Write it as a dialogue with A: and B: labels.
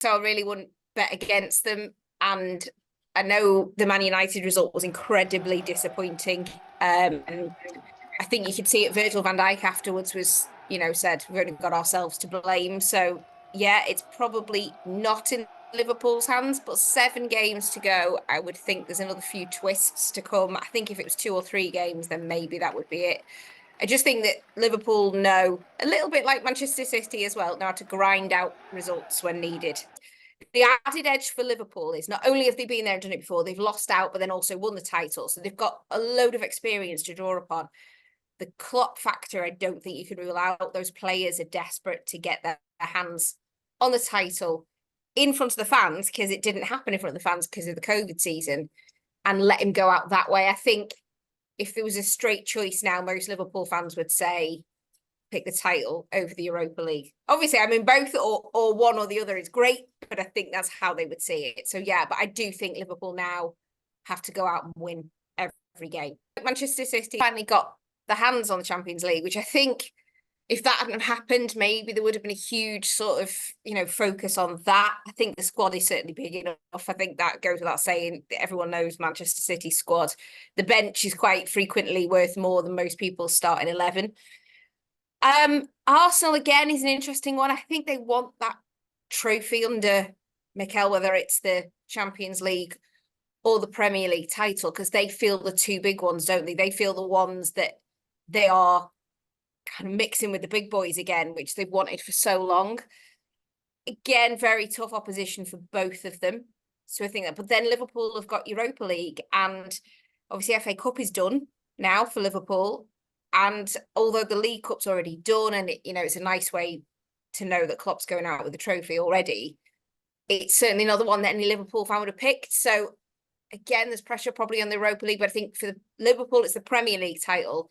A: so I really wouldn't bet against them. And I know the Man United result was incredibly disappointing. I think you could see it. Virgil van Dijk afterwards was, said we've only got ourselves to blame. So yeah, it's probably not in Liverpool's hands, but 7 games to go. I would think there's another few twists to come. I think if it was 2 or 3 games, then maybe that would be it. I just think that Liverpool know, a little bit like Manchester City as well, know how to grind out results when needed. The added edge for Liverpool is not only have they been there and done it before, they've lost out, but then also won the title. So they've got a load of experience to draw upon. The Klopp factor, I don't think you can rule out. Those players are desperate to get their hands on the title in front of the fans, because it didn't happen in front of the fans because of the COVID season, and let him go out that way. I think if there was a straight choice now, most Liverpool fans would say pick the title over the Europa League. Obviously, I mean, both or one or the other is great, but I think that's how they would see it. So yeah, but I do think Liverpool now have to go out and win every game. Manchester City finally got the hands on the Champions League, which I think if that hadn't happened, maybe there would have been a huge sort of, focus on that. I think the squad is certainly big enough. I think that goes without saying. Everyone knows Manchester City's squad. The bench is quite frequently worth more than most people's starting 11. Arsenal, again, is an interesting one. I think they want that trophy under Mikel, whether it's the Champions League or the Premier League title, because they feel the two big ones, don't they? They feel the ones that they are kind of mixing with the big boys again, which they've wanted for so long. Again, very tough opposition for both of them. So I think that, but then Liverpool have got Europa League, and obviously FA Cup is done now for Liverpool. And although the League Cup's already done, and it's a nice way to know that Klopp's going out with the trophy already, it's certainly not the one that any Liverpool fan would have picked. So again, there's pressure probably on the Europa League, but I think for Liverpool, it's the Premier League title.